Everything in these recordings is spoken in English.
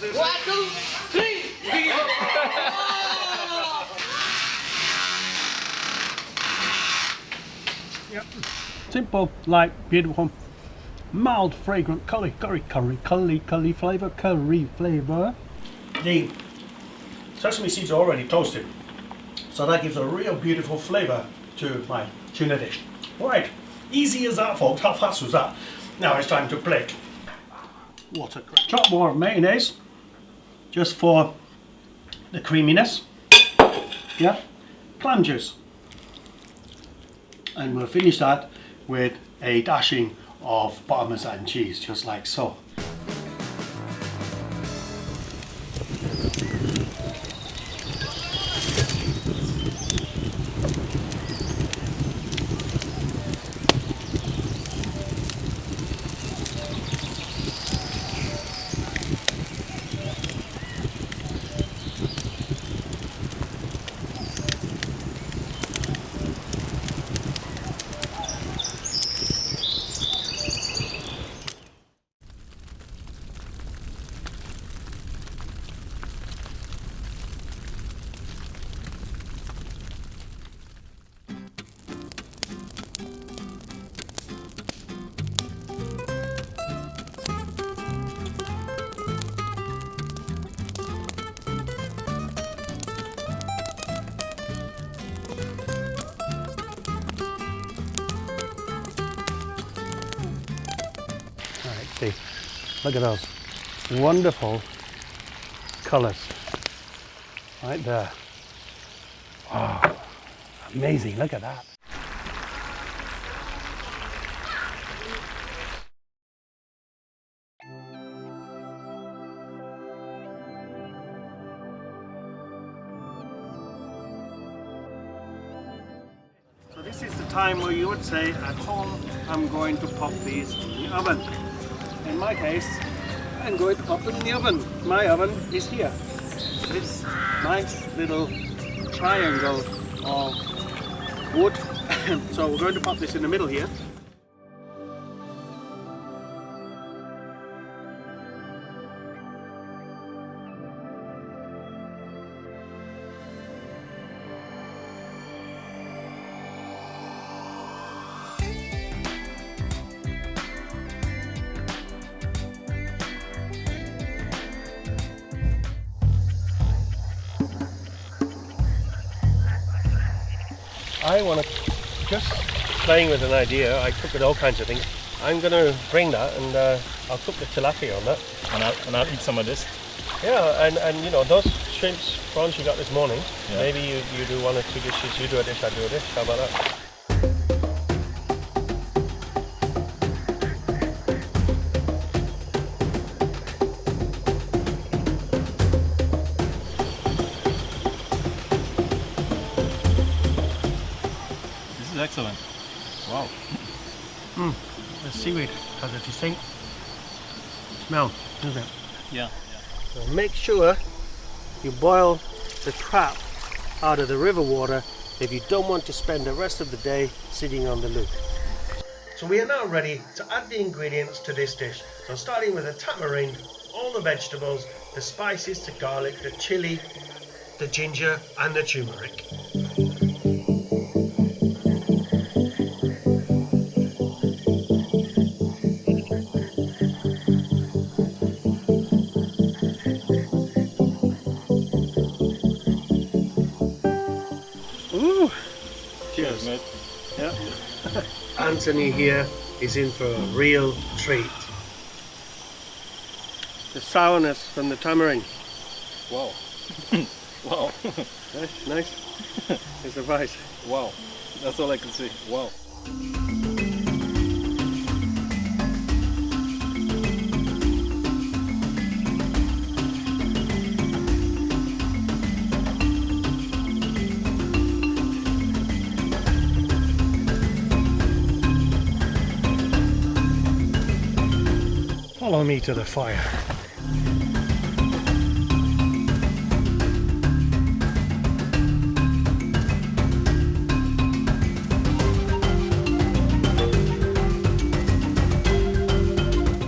One, two, three. Yep. Simple, light, beautiful, mild, fragrant curry flavor. The sesame seeds are already toasted, so that gives a real beautiful flavor to my tuna dish. Right, easy as that, folks. How fast was that? Now it's time to plate. What a great chop more of mayonnaise, just for the creaminess. Yeah, clam juice. And we'll finish that with a dashing of Parmesan cheese, just like so. See, look at those wonderful colors right there. Oh, amazing, look at that. So this is the time where you would say at home, I'm going to pop these in the oven. In my case, I'm going to pop them in the oven. My oven is here. This nice little triangle of wood. So we're going to pop this in the middle here. I want to, just playing with an idea, I cook with all kinds of things. I'm going to bring that and I'll cook the tilapia on that. And I'll eat some of this. Yeah, and you know, those shrimps, prawns you got this morning, yeah. Maybe you do one or two dishes, you do a dish, I do a dish, how about that? Excellent. Wow. The seaweed has a distinct smell, doesn't it? Yeah. So make sure you boil the crab out of the river water if you don't want to spend the rest of the day sitting on the loo. So we are now ready to add the ingredients to this dish. So starting with the tamarind, all the vegetables, the spices, the garlic, the chili, the ginger and the turmeric. Cheers, mate. Yeah. Anthony here is in for a real treat. The sourness from the tamarind. Wow. Wow. Nice. It's a rice. Wow. That's all I can say. Wow. Follow me to the fire.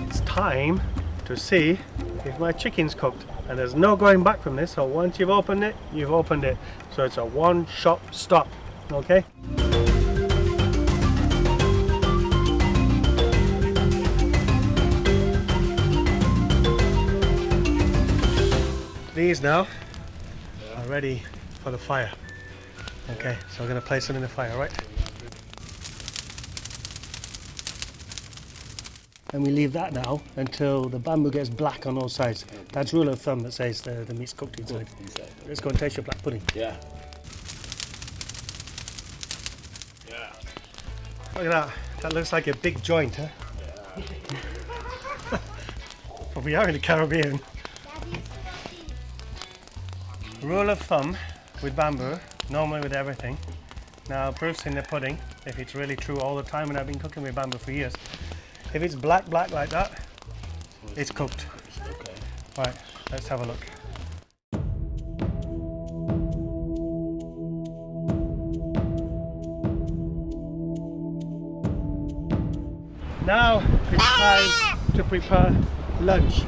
It's time to see if my chicken's cooked, and there's no going back from this, so once you've opened it, you've opened it. So it's a one-shot stop, okay? These now are ready for the fire. Okay, so we're going to place them in the fire, right? And we leave that now until the bamboo gets black on all sides. That's rule of thumb that says the meat's cooked inside. Let's go and taste your black pudding. Yeah. Look at that. That looks like a big joint, huh? But we are in the Caribbean. Rule of thumb with bamboo, normally with everything. Now, proof's in the pudding, if it's really true all the time, and I've been cooking with bamboo for years. If it's black like that, it's cooked. Okay. Right, let's have a look. Now it's time to prepare lunch.